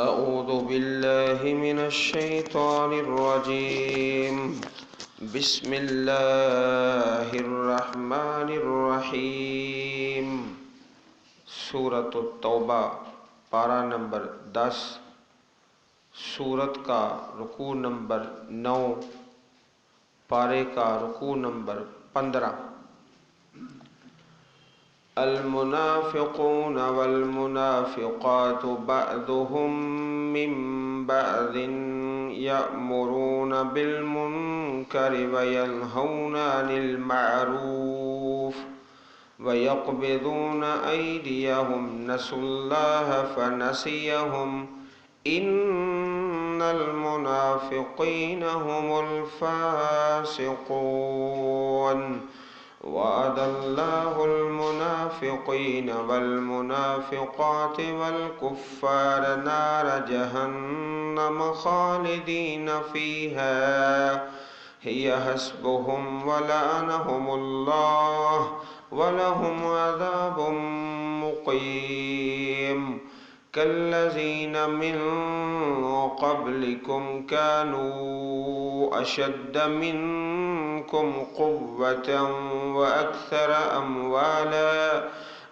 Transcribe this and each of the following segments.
اعوذ باللہ من الشیطان الرجیم بسم اللہ الرحمن الرحیم۔ سورۃ التوبہ پارہ نمبر 10، سورت کا رکوع نمبر 9، پارے کا رکوع نمبر 15۔ المنافقون والمنافقات بعضهم من بعض يأمرون بالمنكر وينهون عن المعروف ويقبضون أيديهم نسوا الله فنسيهم إن المنافقين هم الفاسقون وعد الله المنافقين والمنافقات والكفار نار جهنم خالدين فيها هي حسبهم ولعنهم الله ولهم عذاب مقيم كالذين من قبلكم كانوا أشد منكم قوة وأكثر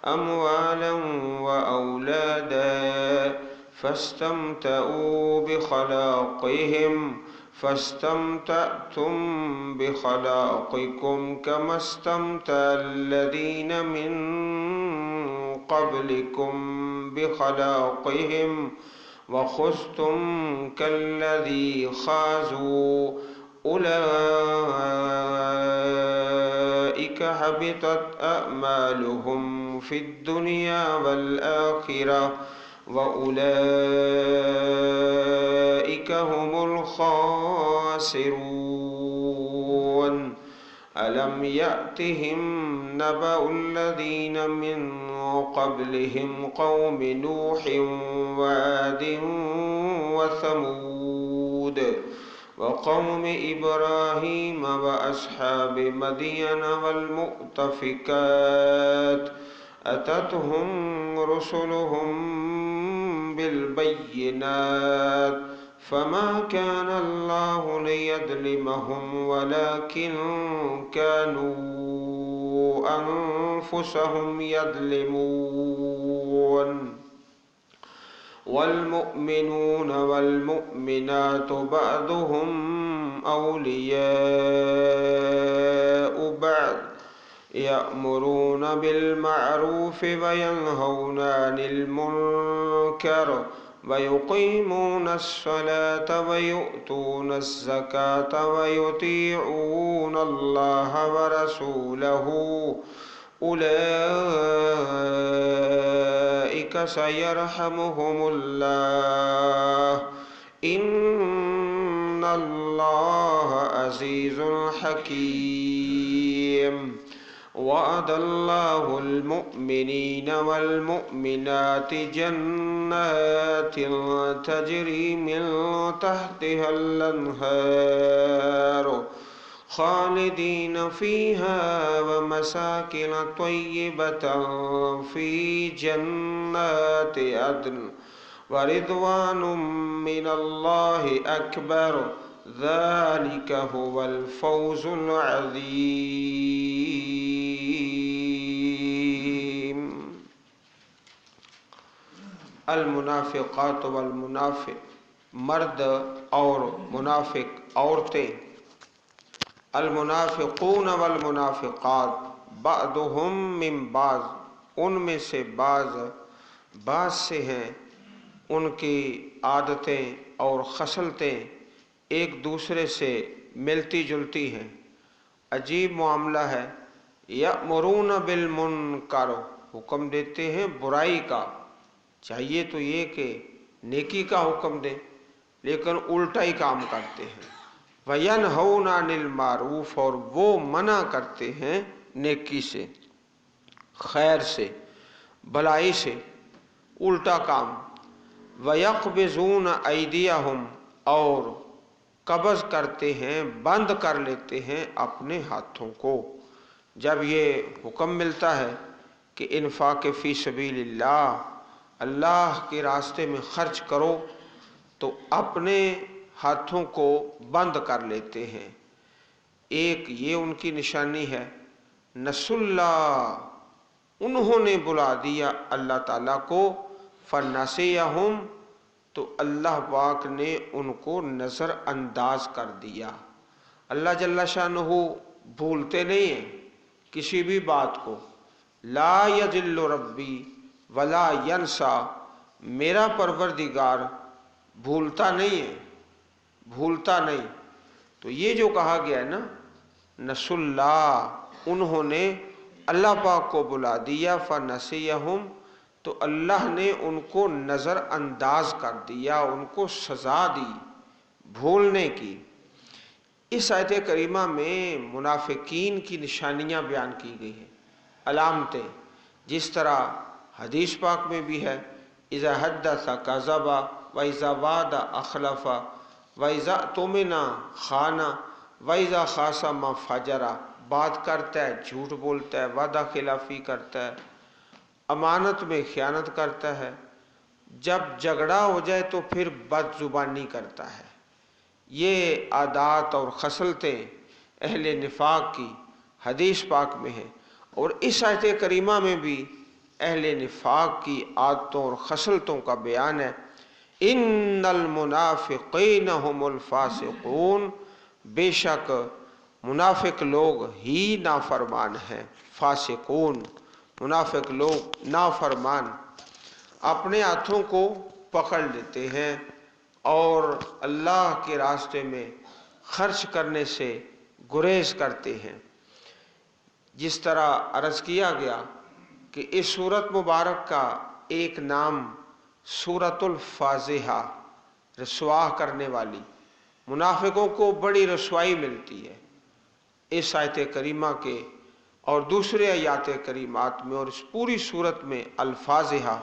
أموالا وأولادا فاستمتعوا بخلاقهم فاستمتعتم بخلاقكم كما استمتع الذين من قبلكم بخلاقهم وخذتم كالذي خاضوا أولئك حبطت أعمالهم في الدنيا والآخرة وأولئك هم الخاسرون ألم يأتهم نبأ الذين من قبلهم قوم نوح وعاد وثمود وقوم إبراهيم وأصحاب مدين والمؤتفكات أتتهم رسلهم بالبينات فما كان الله ليظلمهم ولكن كانوا أنفسهم يظلمون والمؤمنون والمؤمنات بعضهم أولياء بعض يأمرون بالمعروف وينهون عن المنكر ويقيمون الصلاة ويؤتون الزكاة ويطيعون الله ورسوله أولئك سيرحمهم الله إن الله عزيز حكيم وعد الله المؤمنين والمؤمنات جنات تجري من تحتها الأنهار خالدين فيها ومساكن طيبة في جنات عدن ورضوان من الله أكبر ذلك هو الفوز العظيم۔ المنافقات والمنافق، مرد اور منافق عورتیں۔ المنافقون والمنافقات بعضهم من بعض، ان میں سے بعض سے ہیں، ان کی عادتیں اور خصلتیں ایک دوسرے سے ملتی جلتی ہیں۔ عجیب معاملہ ہے۔ یأمرون بالمنکر، حکم دیتے ہیں برائی کا، چاہیے تو یہ کہ نیکی کا حکم دیں لیکن الٹا ہی کام کرتے ہیں۔ وَيَنْهَوْنَ عَنِ الْمَعْرُوفِ، اور وہ منع کرتے ہیں نیکی سے، خیر سے، بھلائی سے، الٹا کام۔ وَيَقْبِضُونَ أَيْدِيَهُمْ، اور قبض کرتے ہیں، بند کر لیتے ہیں اپنے ہاتھوں کو۔ جب یہ حکم ملتا ہے کہ انفاق فی سبیل اللہ، اللہ کے راستے میں خرچ کرو، تو اپنے ہاتھوں کو بند کر لیتے ہیں۔ ایک یہ ان کی نشانی ہے، نسوا اللہ، انہوں نے بلا دیا اللہ تعالیٰ کو، فنسیہم، تو اللہ پاک نے ان کو نظر انداز کر دیا۔ اللہ جل شانہ بھولتے نہیں ہیں کسی بھی بات کو، لا یضل ربی ولا ینسا، میرا پروردگار بھولتا نہیں ہے، بھولتا نہیں۔ تو یہ جو کہا گیا ہے نا، نسوا اللہ، انہوں نے اللہ پاک کو بلا دیا، فنسیہم، تو اللہ نے ان کو نظر انداز کر دیا، ان کو سزا دی بھولنے کی۔ اس آیت کریمہ میں منافقین کی نشانیاں بیان کی گئی ہیں، علامتیں، جس طرح حدیث پاک میں بھی ہے، اذا حدث کذب واذا وعد اخلف واذا اؤتمن خان واذا خاصم فجر، بات کرتا ہے جھوٹ بولتا ہے، وعدہ خلافی کرتا ہے، امانت میں خیانت کرتا ہے، جب جھگڑا ہو جائے تو پھر بد زبانی کرتا ہے۔ یہ عادات اور خصلتیں اہل نفاق کی حدیث پاک میں ہیں، اور اس آیت کریمہ میں بھی اہل نفاق کی عادتوں اور خصلتوں کا بیان ہے۔ ان المنافقین هم الفاسقون، بے شک منافق لوگ ہی نافرمان ہیں، فاسقون، منافق لوگ نافرمان، اپنے ہاتھوں کو پکڑ لیتے ہیں اور اللہ کے راستے میں خرچ کرنے سے گریز کرتے ہیں۔ جس طرح عرض کیا گیا کہ اس سورت مبارک کا ایک نام سورۃ الفاضحہ، رسوا کرنے والی، منافقوں کو بڑی رسوائی ملتی ہے اس آیت کریمہ کے اور دوسرے آیات کریمات میں، اور اس پوری سورت میں الفاضحہ،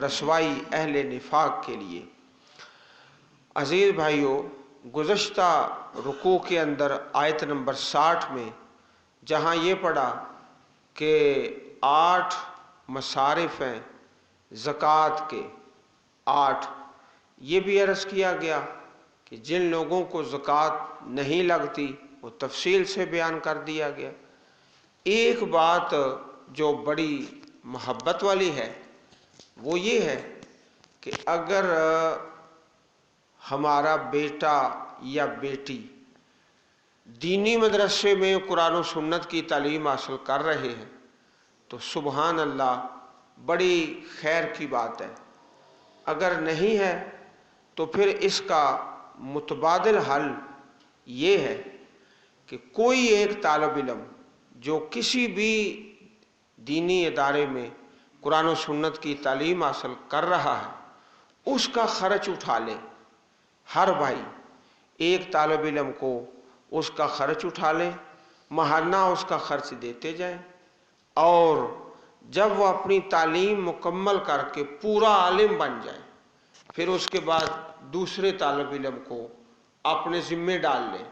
رسوائی اہل نفاق کے لیے۔ عزیز بھائیو، گزشتہ رکوع کے اندر آیت نمبر 60 میں جہاں یہ پڑھا کہ 8 مصارف ہیں زکوٰۃ کے، 8، یہ بھی عرض کیا گیا کہ جن لوگوں کو زکوٰۃ نہیں لگتی وہ تفصیل سے بیان کر دیا گیا۔ ایک بات جو بڑی محبت والی ہے وہ یہ ہے کہ اگر ہمارا بیٹا یا بیٹی دینی مدرسے میں قرآن و سنت کی تعلیم حاصل کر رہے ہیں تو سبحان اللہ، بڑی خیر کی بات ہے۔ اگر نہیں ہے تو پھر اس کا متبادل حل یہ ہے کہ کوئی ایک طالب علم جو کسی بھی دینی ادارے میں قرآن و سنت کی تعلیم حاصل کر رہا ہے اس کا خرچ اٹھا لے۔ ہر بھائی ایک طالب علم کو اس کا خرچ اٹھا لے، ماہانہ اس کا خرچ دیتے جائیں، اور جب وہ اپنی تعلیم مکمل کر کے پورا عالم بن جائے پھر اس کے بعد دوسرے طالب علم کو اپنے ذمے ڈال لیں۔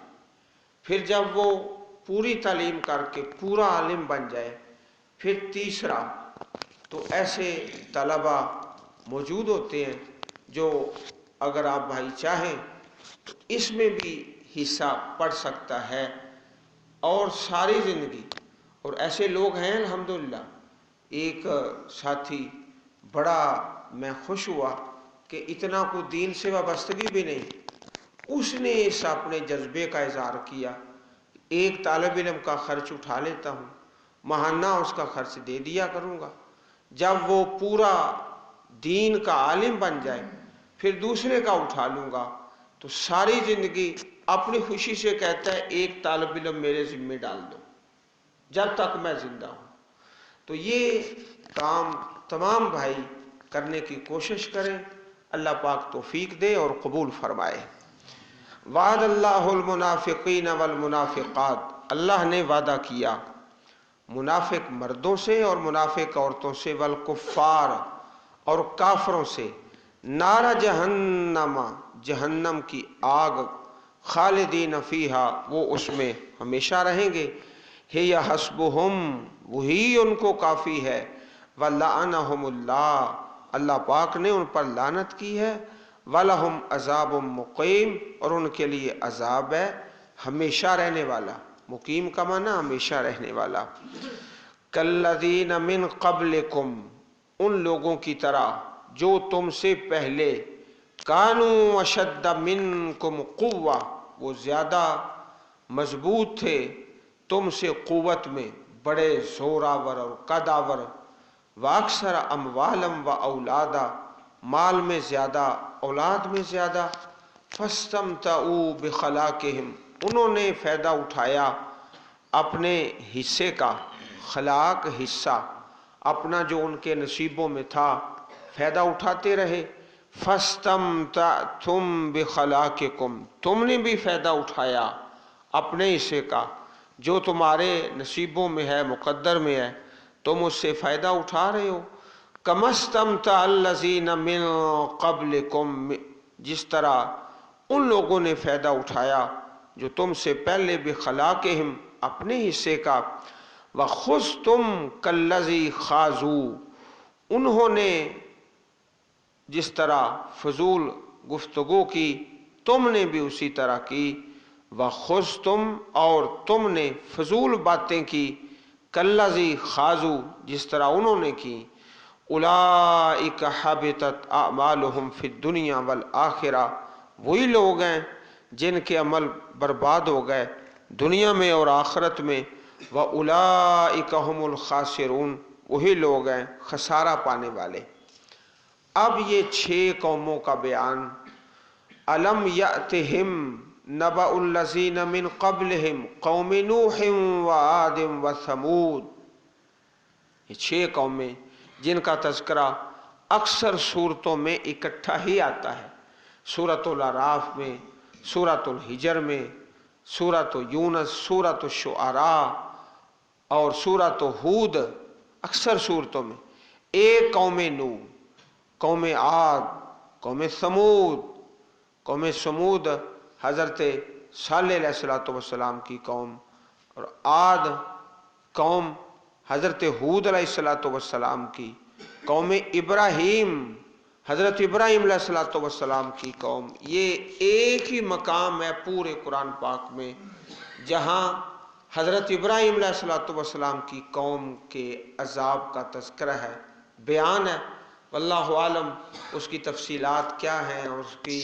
پھر جب وہ پوری تعلیم کر کے پورا عالم بن جائے پھر تیسرا۔ تو ایسے طلبہ موجود ہوتے ہیں جو اگر آپ بھائی چاہیں تو اس میں بھی حصہ پڑھ سکتا ہے اور ساری زندگی، اور ایسے لوگ ہیں الحمدللہ۔ ایک ساتھی بڑا میں خوش ہوا کہ اتنا کو دین سے وابستگی بھی نہیں، اس نے اس اپنے جذبے کا اظہار کیا، ایک طالب علم کا خرچ اٹھا لیتا ہوں، ماہانہ اس کا خرچ دے دیا کروں گا، جب وہ پورا دین کا عالم بن جائے پھر دوسرے کا اٹھا لوں گا۔ تو ساری زندگی اپنی خوشی سے کہتا ہے ایک طالب علم میرے ذمہ ڈال دو جب تک میں زندہ ہوں۔ تو یہ کام تمام بھائی کرنے کی کوشش کریں، اللہ پاک توفیق دے اور قبول فرمائے۔ وعد اللہ المنافقین والمنافقات، اللہ نے وعدہ کیا منافق مردوں سے اور منافق عورتوں سے، والکفار اور کافروں سے، نار جہنم، جہنم کی آگ، خالدین فیہا، وہ اس میں ہمیشہ رہیں گے، ہی حسبہم، وہی ان کو کافی ہے، ولعنہم اللہ، اللہ پاک نے ان پر لعنت کی ہے، وَلَهُمْ عَذَابٌ مُقِيمٌ، اور ان کے لیے عذاب ہے ہمیشہ رہنے والا۔ مقیم کا معنی ہمیشہ رہنے والا۔ کالذین من قبلکم، ان لوگوں کی طرح جو تم سے پہلے، کانوا اشد منکم قوہ، وہ زیادہ مضبوط تھے تم سے قوت میں، بڑے زوراور اور قداور، واکثر اموالا و اولادا، مال میں زیادہ اولاد میں زیادہ، فاستمتعوا بخلاقہم، انہوں نے فائدہ اٹھایا اپنے حصے کا، خلاق حصہ اپنا جو ان کے نصیبوں میں تھا فائدہ اٹھاتے رہے۔ فاستمتعتم بخلاقکم، تم نے بھی فائدہ اٹھایا اپنے حصے کا، جو تمہارے نصیبوں میں ہے، مقدر میں ہے، تم اس سے فائدہ اٹھا رہے ہو۔ کما استمتع الذین من قبلکم، جس طرح ان لوگوں نے فائدہ اٹھایا جو تم سے پہلے، بخلاقہم، اپنے حصے کا۔ وَخُذْتُمْ كَالَّذِي خَاضُوا، انہوں نے جس طرح فضول گفتگو کی تم نے بھی اسی طرح کی۔ وَخُذْتُمْ، اور تم نے فضول باتیں کی، كَالَّذِي خَاضُوا، جس طرح انہوں نے کی۔ أُولَئِكَ حَبِطَتْ أَعْمَالُهُمْ فِي الدُّنْيَا وَالْآخِرَةِ، وہی لوگ ہیں جن کے عمل برباد ہو گئے دنیا میں اور آخرت میں۔ وَأُولَئِكَ هُمُ الْخَاسِرُونَ، وہی لوگ ہیں خسارہ پانے والے۔ اب یہ 6 قوموں کا بیان۔ أَلَمْ يَأْتِهِمْ نَبَأُ الَّذِينَ مِنْ قَبْلِهِمْ قَوْمِ نُوحٍ وَعَادٍ وَثَمُودَ، یہ 6 قومیں جن کا تذکرہ اکثر صورتوں میں اکٹھا ہی آتا ہے، سورۃ الاعراف میں، سورۃ الحجر میں، سورۃ یونس، سورۃ الشعراء اور سورۃ ہود، اکثر صورتوں میں ایک قوم نوح، قوم عاد، قوم ثمود۔ قوم ثمود حضرت صالح علیہ السلام کی قوم، اور عاد قوم حضرت ہود علیہ السلام کی، قوم ابراہیم حضرت ابراہیم علیہ السلام کی قوم۔ یہ ایک ہی مقام ہے پورے قرآن پاک میں جہاں حضرت ابراہیم علیہ السلام کی قوم کے عذاب کا تذکرہ ہے، بیان ہے۔ واللہ عالم اس کی تفصیلات کیا ہیں اور اس کی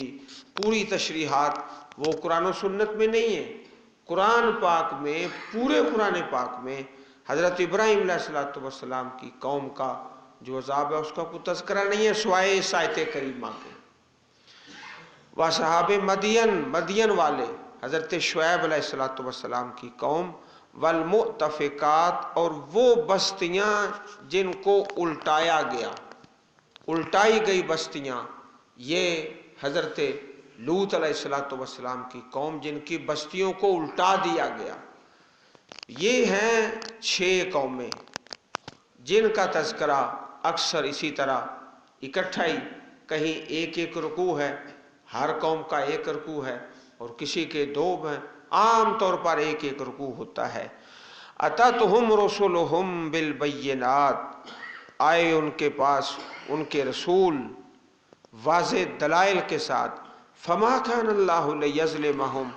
پوری تشریحات وہ قرآن و سنت میں نہیں ہے۔ قرآن پاک میں، پورے قرآن پاک میں حضرت ابراہیم علیہ السلام کی قوم کا جو عذاب ہے اس کا کوئی تذکرہ نہیں ہے سوائے اس آیت کریمہ کے۔ وَصحاب مدین والے حضرت شعیب علیہ السلام کی قوم، والمؤتفقات، اور وہ بستیاں جن کو الٹایا گیا، الٹائی گئی بستیاں، یہ حضرت لوط علیہ السلام کی قوم جن کی بستیوں کو الٹا دیا گیا۔ یہ ہیں 6 قومیں جن کا تذکرہ اکثر اسی طرح اکٹھا ہی، کہیں ایک ایک رکوع ہے، ہر قوم کا ایک رکوع ہے اور کسی کے 2 ہیں، عام طور پر ایک ایک رکوع ہوتا ہے۔ اتتہم رسلہم بالبینات، آئے ان کے پاس ان کے رسول واضح دلائل کے ساتھ۔ فما کان اللہ لیظلمہم،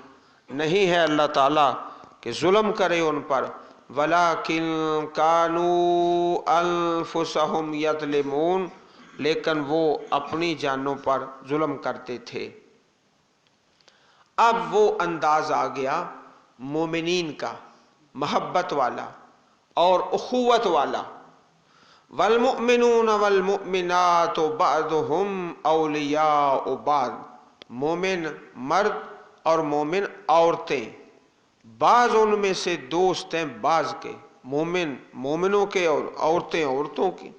نہیں ہے اللہ تعالیٰ کہ ظلم کرے ان پر، ولیکن کانوا انفسہم یظلمون، لیکن وہ اپنی جانوں پر ظلم کرتے تھے۔ اب وہ انداز آ گیا مومنین کا، محبت والا اور اخوت والا۔ والمؤمنون والمؤمنات بعضهم اولیاء بعض، مومن مرد اور مومن عورتیں بعض ان میں سے دوست ہیں بعض کے، مومن مومنوں کے اور عورتیں عورتوں کی۔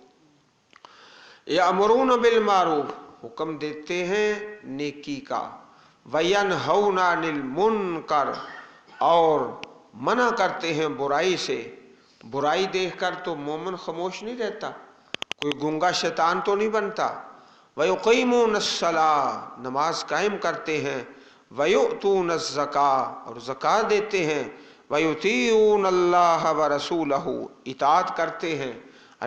یأمرون بالمعروف، حکم دیتے ہیں نیکی کا، وینہون عن المنکر، اور منع کرتے ہیں برائی سے۔ برائی دیکھ کر تو مومن خاموش نہیں رہتا، کوئی گنگا شیطان تو نہیں بنتا۔ وَيُقِيمُونَ الصَّلَاةَ، نماز قائم کرتے ہیں۔ وَيُؤْتُونَ الزَّكَاةَ، اور زکوٰۃ دیتے ہیں۔ وَيُطِيعُونَ اللَّهَ وَرَسُولَهُ، اطاعت کرتے ہیں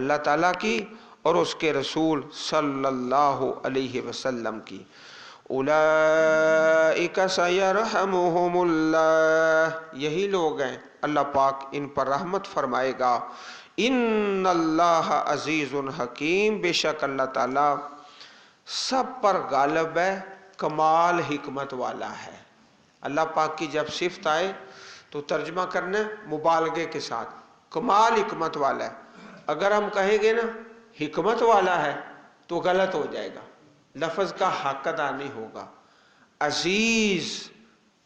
اللہ تعالیٰ کی اور اس کے رسول صلی اللہ علیہ وسلم کی۔ اولئک سیرحمہم اللہ، یہی لوگ ہیں اللہ پاک ان پر رحمت فرمائے گا۔ ان اللہ عزیز حکیم، بے شک اللہ تعالیٰ سب پر غالب ہے، کمال حکمت والا ہے۔ اللہ پاک کی جب صفت آئے تو ترجمہ کرنا مبالغے کے ساتھ، کمال حکمت والا ہے۔ اگر ہم کہیں گے نا حکمت والا ہے تو غلط ہو جائے گا، لفظ کا حق ادا نہیں ہوگا۔ عزیز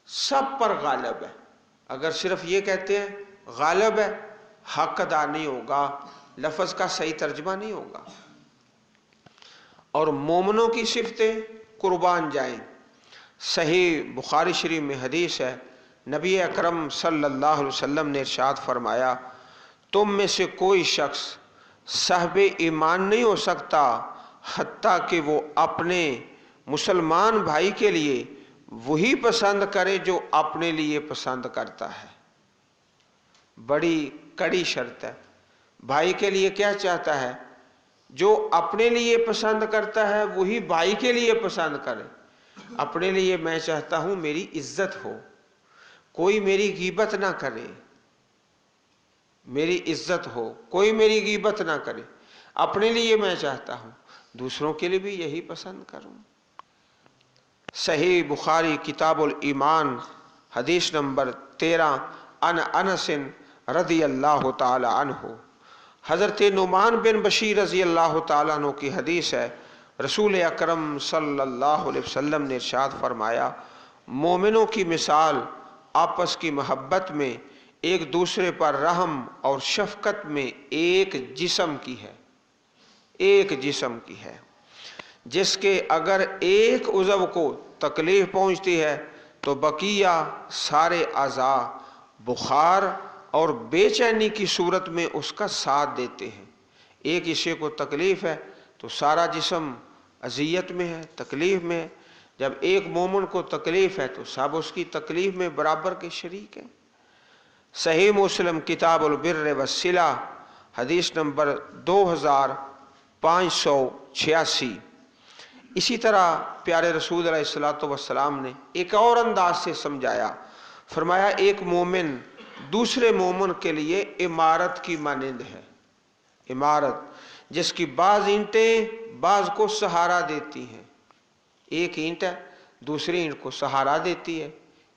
سب پر غالب ہے، اگر صرف یہ کہتے ہیں غالب ہے، حق ادا نہیں ہوگا، لفظ کا صحیح ترجمہ نہیں ہوگا۔ اور مومنوں کی صفتیں قربان جائیں، صحیح بخاری شریف میں حدیث ہے، نبی اکرم صلی اللہ علیہ وسلم نے ارشاد فرمایا، تم میں سے کوئی شخص صاحب ایمان نہیں ہو سکتا حتیٰ کہ وہ اپنے مسلمان بھائی کے لیے وہی پسند کرے جو اپنے لیے پسند کرتا ہے۔ بڑی کڑی شرط ہے، بھائی کے لیے کیا چاہتا ہے؟ جو اپنے لیے پسند کرتا ہے وہی بھائی کے لیے پسند کرے۔ اپنے لیے میں چاہتا ہوں میری عزت ہو، کوئی میری غیبت نہ کرے، میری عزت ہو، کوئی میری غیبت نہ کرے۔ اپنے لیے میں چاہتا ہوں دوسروں کے لیے بھی یہی پسند کروں۔ صحیح بخاری کتاب الایمان حدیث نمبر 13، عن انس رضی اللہ تعالی عنہ، حضرت نعمان بن بشیر رضی اللہ تعالیٰ عنہ کی حدیث ہے، رسول اکرم صلی اللہ علیہ وسلم نے ارشاد فرمایا، مومنوں کی مثال آپس کی محبت میں، ایک دوسرے پر رحم اور شفقت میں ایک جسم کی ہے، ایک جسم کی ہے، جس کے اگر ایک عضو کو تکلیف پہنچتی ہے تو بقیہ سارے اعضاء بخار اور بے چینی کی صورت میں اس کا ساتھ دیتے ہیں۔ ایک حصے کو تکلیف ہے تو سارا جسم اذیت میں ہے، تکلیف میں ہے۔ جب ایک مومن کو تکلیف ہے تو سب اس کی تکلیف میں برابر کے شریک ہیں۔ صحیح مسلم کتاب البر والصلہ حدیث نمبر 2586۔ اسی طرح پیارے رسول علیہ الصلوۃ والسلام نے ایک اور انداز سے سمجھایا، فرمایا ایک مومن دوسرے مومن کے لیے عمارت کی مانند ہے، عمارت جس کی بعض اینٹیں بعض کو سہارا دیتی ہیں، ایک اینٹ ہے دوسری اینٹ کو سہارا دیتی ہے،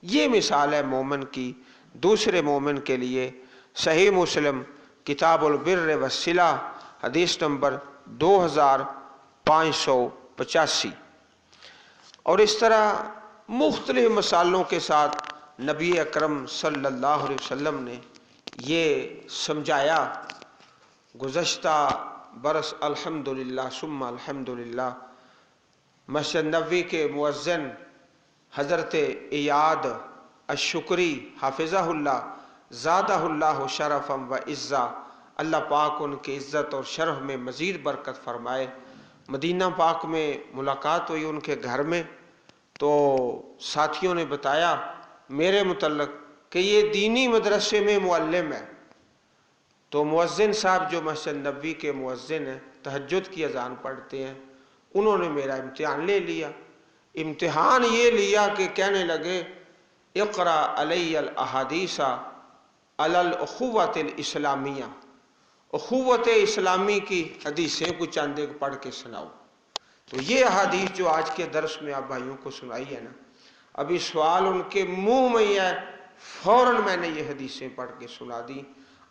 یہ مثال ہے مومن کی دوسرے مومن کے لیے۔ صحیح مسلم کتاب البر والصلہ حدیث نمبر 2585۔ اور اس طرح مختلف مثالوں کے ساتھ نبی اکرم صلی اللہ علیہ وسلم نے یہ سمجھایا۔ گزشتہ برس الحمدللہ ثم الحمدللہ مسجد نبوی کے مؤذن حضرت ایاد الشکری حافظہ اللہ زادہ اللہ شرفا و عزا، اللہ پاک ان کی عزت اور شرف میں مزید برکت فرمائے، مدینہ پاک میں ملاقات ہوئی ان کے گھر میں، تو ساتھیوں نے بتایا میرے متعلق کہ یہ دینی مدرسے میں معلم ہے۔ تو مؤذن صاحب جو مسجد نبوی کے مؤذن ہیں، تہجد کی اذان پڑھتے ہیں، انہوں نے میرا امتحان لے لیا۔ امتحان یہ لیا کہ کہنے لگے اقرا علی الاحادیث علی الاخوۃ الاسلامیہ، اخوت اسلامی کی حدیثیں کو چند ایک پڑھ کے سناؤ۔ تو یہ حدیث جو آج کے درس میں آپ بھائیوں کو سنائی ہے نا، ابھی سوال ان کے منہ میں ہی ہے، فوراً میں نے یہ حدیثیں پڑھ کے سنا دی،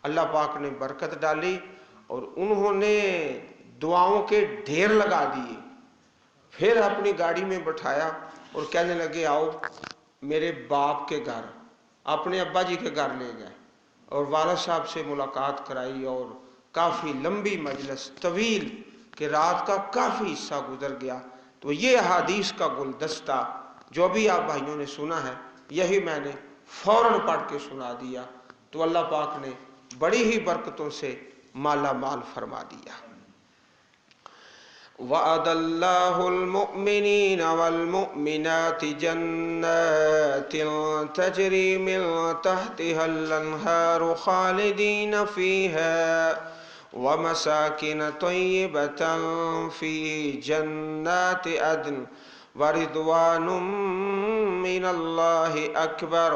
اللہ پاک نے برکت ڈالی اور انہوں نے دعاؤں کے ڈھیر لگا دیے۔ پھر اپنی گاڑی میں بٹھایا اور کہنے لگے آؤ میرے باپ کے گھر، اپنے ابا جی کے گھر لے گئے اور والد صاحب سے ملاقات کرائی، اور کافی لمبی مجلس طویل کہ رات کا کافی حصہ گزر گیا۔ تو یہ حدیث کا گلدستہ جو بھی آپ بھائیوں نے سنا ہے، یہی میں نے فوراً پڑھ کے سنا دیا، تو اللہ پاک نے بڑی ہی برکتوں سے مالا مال فرما دیا۔ وعد اللہ المؤمنین والمؤمنات جنات تجری من تحتها الانہار خالدین فیہا ومساکن طیبتا فی جنات عدن ورضوان من اللہ اکبر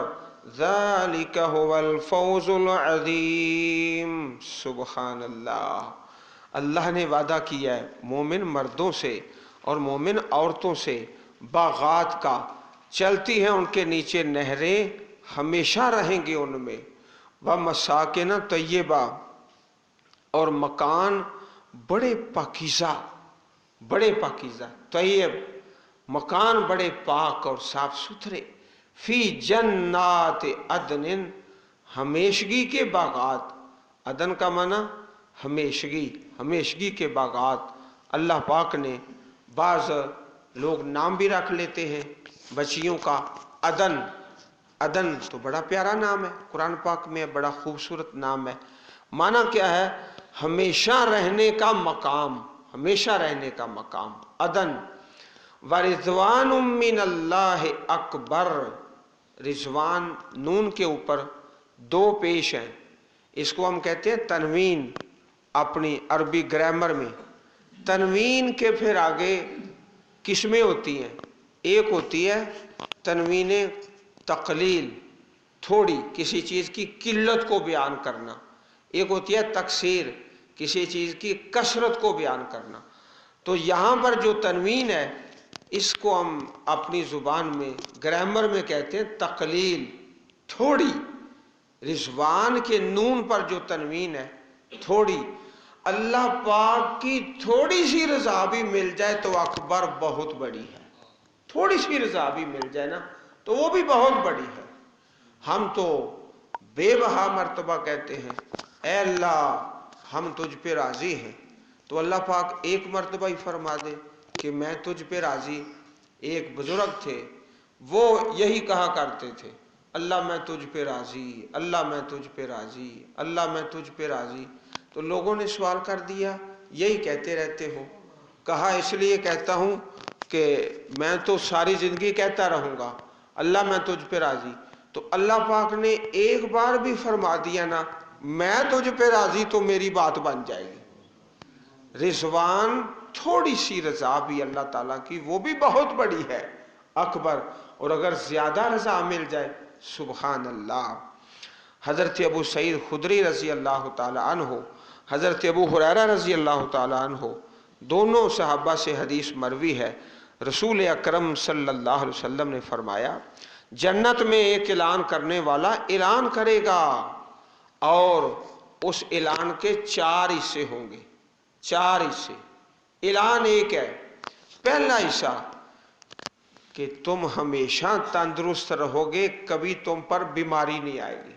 ذالک هو الفوز العظیم۔ سبحان اللہ۔ اللہ نے وعدہ کیا ہے مومن مردوں سے اور مومن عورتوں سے باغات کا، چلتی ہیں ان کے نیچے نہریں، ہمیشہ رہیں گے ان میں، ومساکن طیبہ، اور مکان بڑے پاکیزہ، بڑے پاکیزہ، طیب مکان بڑے پاک اور صاف ستھرے، فی جنات عدن، ہمیشگی کے باغات، عدن کا معنی ہمیشگی، ہمیشگی کے باغات۔ اللہ پاک نے بعض لوگ نام بھی رکھ لیتے ہیں بچیوں کا، عدن، عدن تو بڑا پیارا نام ہے، قرآن پاک میں بڑا خوبصورت نام ہے۔ معنی کیا ہے؟ ہمیشہ رہنے کا مقام، ہمیشہ رہنے کا مقام، عدن۔ ورضوان من اللہ اکبر، رضوان نون کے اوپر دو پیش ہیں، اس کو ہم کہتے ہیں تنوین۔ اپنی عربی گرامر میں تنوین کے پھر آگے قسمیں ہوتی ہیں، ایک ہوتی ہے تنوین تقلیل، تھوڑی کسی چیز کی قلت کو بیان کرنا، ایک ہوتی ہے تکسیر، کسی چیز کی کثرت کو بیان کرنا۔ تو یہاں پر جو تنوین ہے اس کو ہم اپنی زبان میں گرامر میں کہتے ہیں تقلیل، تھوڑی۔ رضوان کے نون پر جو تنوین ہے تھوڑی، اللہ پاک کی تھوڑی سی رضا بھی مل جائے تو اکبر بہت بڑی ہے، تھوڑی سی رضا بھی مل جائے نا تو وہ بھی بہت بڑی ہے۔ ہم تو بے بہا مرتبہ کہتے ہیں اے اللہ ہم تجھ پہ راضی ہیں، تو اللہ پاک ایک مرتبہ ہی فرما دے کہ میں تجھ پہ راضی۔ ایک بزرگ تھے وہ یہی کہا کرتے تھے، اللہ میں تجھ پہ راضی، اللہ میں تجھ پہ راضی، اللہ میں تجھ پہ راضی۔ تو لوگوں نے سوال کر دیا یہی کہتے رہتے ہو؟ کہا اس لیے کہتا ہوں کہ میں تو ساری زندگی کہتا رہوں گا اللہ میں تجھ پہ راضی، تو اللہ پاک نے ایک بار بھی فرما دیا نا میں تجھ پہ راضی تو میری بات بن جائے گی۔ رضوان تھوڑی سی رضا بھی اللہ تعالیٰ کی وہ بھی بہت بڑی ہے، اکبر، اور اگر زیادہ رضا مل جائے سبحان اللہ۔ حضرت ابو سعید خدری رضی اللہ تعالی عنہ، حضرت ابو ہریرہ رضی اللہ تعالی عنہ، دونوں صحابہ سے حدیث مروی ہے، رسول اکرم صلی اللہ علیہ وسلم نے فرمایا جنت میں ایک اعلان کرنے والا اعلان کرے گا اور اس اعلان کے 4 حصے ہوں گے، 4 حصے۔ اعلان ایک ہے، پہلا حصہ کہ تم ہمیشہ تندرست رہو گے، کبھی تم پر بیماری نہیں آئے گی۔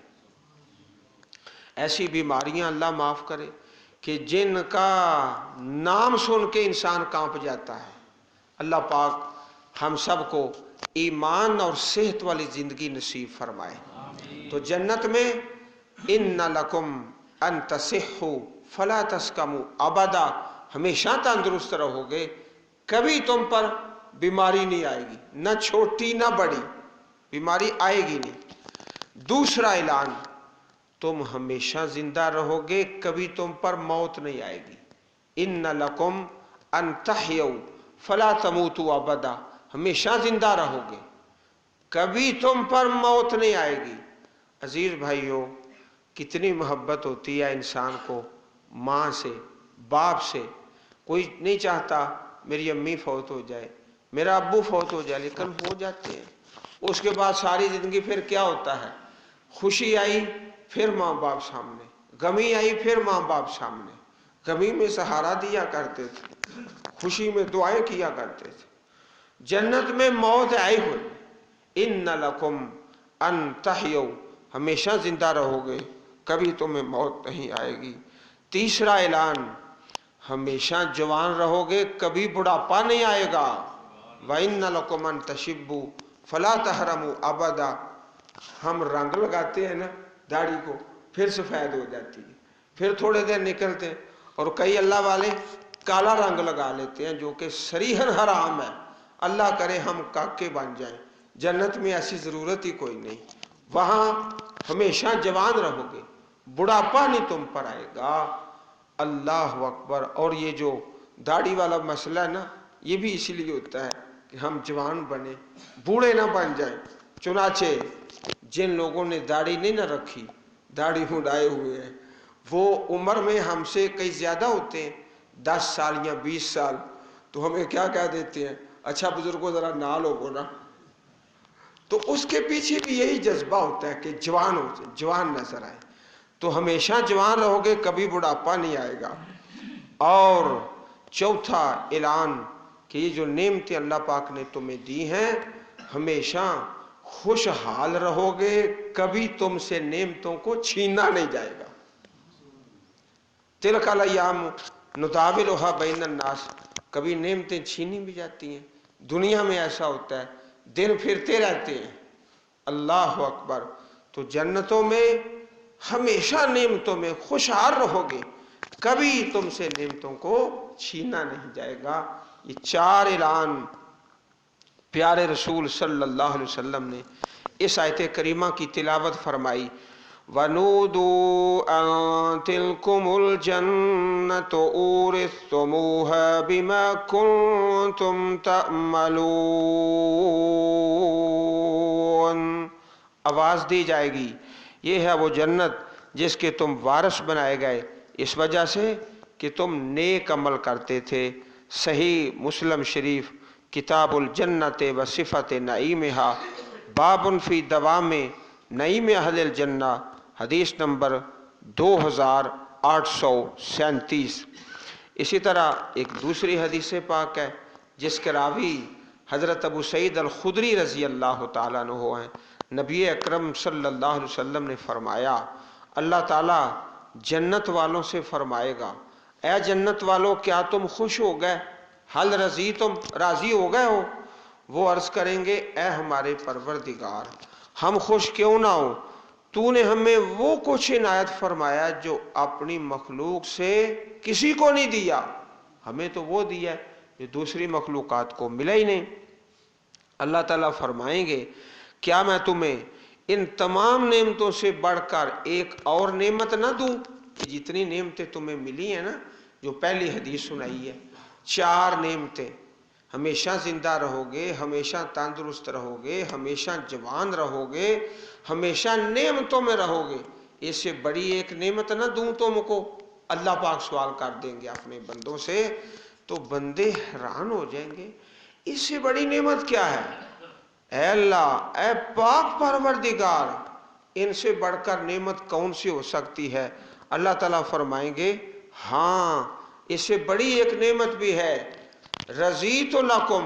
ایسی بیماریاں اللہ معاف کرے کہ جن کا نام سن کے انسان کانپ جاتا ہے۔ اللہ پاک ہم سب کو ایمان اور صحت والی زندگی نصیب فرمائے۔ تو جنت میں ان لکم ان تصحوا فلا تسقموا ابدا، ہمیشہ تندرست رہو گے، کبھی تم پر بیماری نہیں آئے گی، نہ چھوٹی نہ بڑی بیماری آئے گی نہیں۔ دوسرا اعلان، تم ہمیشہ زندہ رہو گے، کبھی تم پر موت نہیں آئے گی۔ ان لکم ان تحیوا فلا تموتوا ابدا، ہمیشہ زندہ رہو گے، کبھی تم پر موت نہیں آئے گی۔ عزیز بھائیوں، کتنی محبت ہوتی ہے انسان کو ماں سے، باپ سے۔ کوئی نہیں چاہتا میری امی فوت ہو جائے، میرا ابو فوت ہو جائے، لیکن ہو جاتے ہیں۔ اس کے بعد ساری زندگی پھر کیا ہوتا ہے؟ خوشی آئی پھر ماں باپ سامنے، غمی آئی پھر ماں باپ سامنے۔ غمی میں سہارا دیا کرتے تھے، خوشی میں دعائیں کیا کرتے تھے۔ جنت میں موت آئی ہوئی، ان لکم ان تحیوا، ہمیشہ زندہ رہو گے، کبھی تمہیں موت نہیں آئے گی۔ تیسرا اعلان، ہمیشہ جوان رہو گے، کبھی بڑھاپا نہیں آئے گا۔ وَإِنَّ لَكُمْ أَن تَشِبُّوا فَلَا تَحْرَمُوا أَبَدًا، ہم رنگ لگاتے ہیں نا داڑھی کو، پھر سفید ہو جاتی ہے، پھر تھوڑے دیر نکلتے ہیں، اور کئی اللہ والے کالا رنگ لگا لیتے ہیں جو کہ صریحاً حرام ہے۔ اللہ کرے ہم کاکے بن جائیں، جنت میں ایسی ضرورت ہی کوئی نہیں، وہاں ہمیشہ جوان رہو گے، بڑھاپا نہیں تم پر آئے گا۔ اللہ اکبر۔ اور یہ جو داڑھی والا مسئلہ ہے نا، یہ بھی اس لیے ہوتا ہے کہ ہم جوان بنے، بوڑھے نہ بن جائیں۔ چنانچہ جن لوگوں نے داڑھی نہیں نہ رکھی، داڑھی مڈائے ہوئے ہیں، وہ عمر میں ہم سے کئی زیادہ ہوتے ہیں، 10 سال یا 20 سال، تو ہمیں کیا کہہ دیتے ہیں، اچھا بزرگوں ذرا نہ لوگو نا۔ تو اس کے پیچھے بھی یہی جذبہ ہوتا ہے کہ جوان ہو جائے، جوان نظر آئے۔ تو ہمیشہ جوان رہو گے، کبھی بڑھاپا نہیں آئے گا۔ اور چوتھا اعلان کہ یہ جو نعمتیں اللہ پاک نے تمہیں دی ہیں، ہمیشہ خوشحال رہو گے، کبھی تم سے نعمتوں کو چھینا نہیں جائے گا۔ تلک الایام نداولھا بین الناس، کبھی نعمتیں چھینی بھی جاتی ہیں، دنیا میں ایسا ہوتا ہے، دن پھرتے رہتے ہیں۔ اللہ اکبر۔ تو جنتوں میں ہمیشہ نعمتوں میں خوشحال رہو گے، کبھی تم سے نعمتوں کو چھینا نہیں جائے گا۔ یہ 4 اعلان پیارے رسول صلی اللہ علیہ وسلم نے اس آیت کریمہ کی تلاوت فرمائی۔ وَنُودُوا أَن تِلْكُمُ الْجَنَّةُ أُورِثْتُمُوهَا بِمَا كُنْتُمْ تَعْمَلُونَ۔ آواز دی جائے گی، یہ ہے وہ جنت جس کے تم وارث بنائے گئے اس وجہ سے کہ تم نیک عمل کرتے تھے۔ صحیح مسلم شریف کتاب الجنت و صفت نعیمہا، باب فی دوام نعیم اہل الجنہ، حدیث نمبر 2837۔ اسی طرح ایک دوسری حدیث پاک ہے جس کے راوی حضرت ابو سعید الخدری رضی اللہ تعالیٰ عنہ ہیں۔ نبی اکرم صلی اللہ علیہ وسلم نے فرمایا، اللہ تعالیٰ جنت والوں سے فرمائے گا، اے جنت والوں کیا تم خوش ہو گئے؟ حل رضی، تم راضی ہو گئے ہو؟ وہ عرض کریں گے، اے ہمارے پروردگار ہم خوش کیوں نہ ہو، تو نے ہمیں وہ کچھ عنایت فرمایا جو اپنی مخلوق سے کسی کو نہیں دیا، ہمیں تو وہ دیا جو دوسری مخلوقات کو ملا ہی نہیں۔ اللہ تعالیٰ فرمائیں گے، کیا میں تمہیں ان تمام نعمتوں سے بڑھ کر ایک اور نعمت نہ دوں؟ جتنی نعمتیں تمہیں ملی ہیں نا، جو پہلی حدیث سنائی ہے، 4 نعمتیں، ہمیشہ زندہ رہو گے، ہمیشہ تندرست رہو گے، ہمیشہ جوان رہو گے، ہمیشہ نعمتوں میں رہو گے، اس سے بڑی ایک نعمت نہ دوں تم کو؟ اللہ پاک سوال کر دیں گے اپنے بندوں سے، تو بندے حیران ہو جائیں گے، اس سے بڑی نعمت کیا ہے؟ اے اللہ، اے پاک پروردگار، ان سے بڑھ کر نعمت کون سی ہو سکتی ہے؟ اللہ تعالیٰ فرمائیں گے، ہاں اس سے بڑی ایک نعمت بھی ہے، رضیت لکم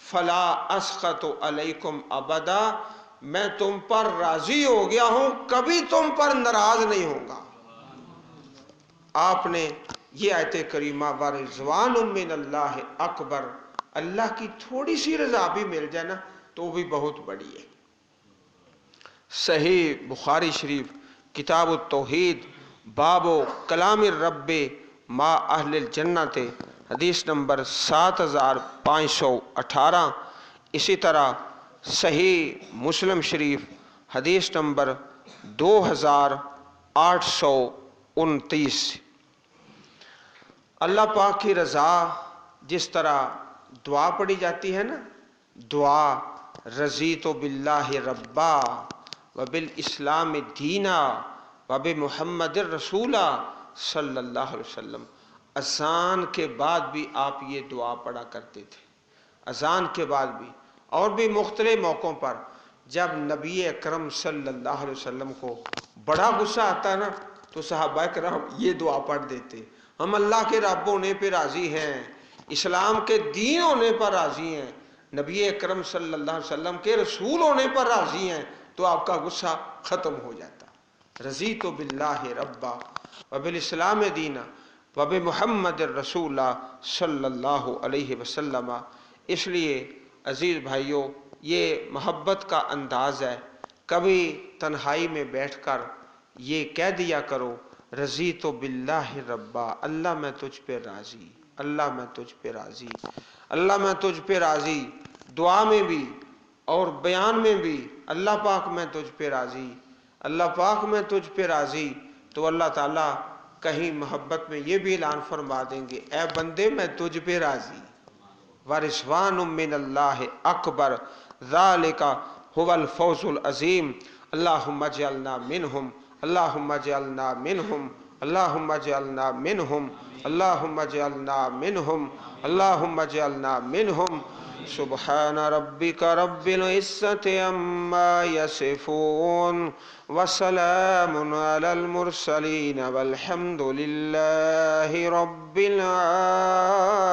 فلا اسخط علیکم ابدا، میں تم پر راضی ہو گیا ہوں، کبھی تم پر ناراض نہیں ہوں گا۔ آپ نے یہ آیت کریمہ ورضوان من اللہ اکبر، اللہ کی تھوڑی سی رضا بھی مل جائے نا تو بھی بہت بڑی ہے۔ صحیح بخاری شریف کتاب التوحید، باب کلام الرب ما اہل الجنت، حدیث نمبر 7518۔ اسی طرح صحیح مسلم شریف حدیث نمبر 2829۔ اللہ پاک کی رضا، جس طرح دعا پڑھی جاتی ہے نا، دعا رضیت باللہ ربا وبالاسلام دینا وبمحمد الرسولہ صلی اللہ علیہ وسلم، اذان کے بعد بھی آپ یہ دعا پڑھا کرتے تھے، اذان کے بعد بھی، اور بھی مختلف موقعوں پر جب نبی اکرم صلی اللہ علیہ وسلم کو بڑا غصہ آتا نا تو صحابہ کرام یہ دعا پڑھ دیتے، ہم اللہ کے رب ہونے پہ راضی ہیں، اسلام کے دین ہونے پر راضی ہیں، نبی اکرم صلی اللہ علیہ وسلم کے رسول ہونے پر راضی ہیں، تو آپ کا غصہ ختم ہو جاتا۔ رضیت باللہ ربا وبالاسلام دینا وبمحمد الرسول صلی اللہ علیہ وسلم۔ اس لیے عزیز بھائیوں، یہ محبت کا انداز ہے، کبھی تنہائی میں بیٹھ کر یہ کہہ دیا کرو، رضیت باللہ ربا، اللہ میں تجھ پہ راضی، اللہ میں تجھ پہ راضی، اللہ میں تجھ پہ راضی، دعا میں بھی اور بیان میں بھی، اللہ پاک میں تجھ پہ راضی، اللہ پاک میں تجھ پہ راضی۔ تو اللہ تعالیٰ کہیں محبت میں یہ بھی اعلان فرما دیں گے، اے بندے میں تجھ پہ راضی، ورضوان من اللہ اکبر ذالک هو الفوز العظیم اللہم اجعلنا منہم اللہم اجعلنا منہم اللہم اجعلنا منہم اللہم اجعلنا منہم اللہم اجعلنا منہم سبحان ربک رب العزت عما یصفون وسلام علی المرسلین والحمد للہ رب العالمین.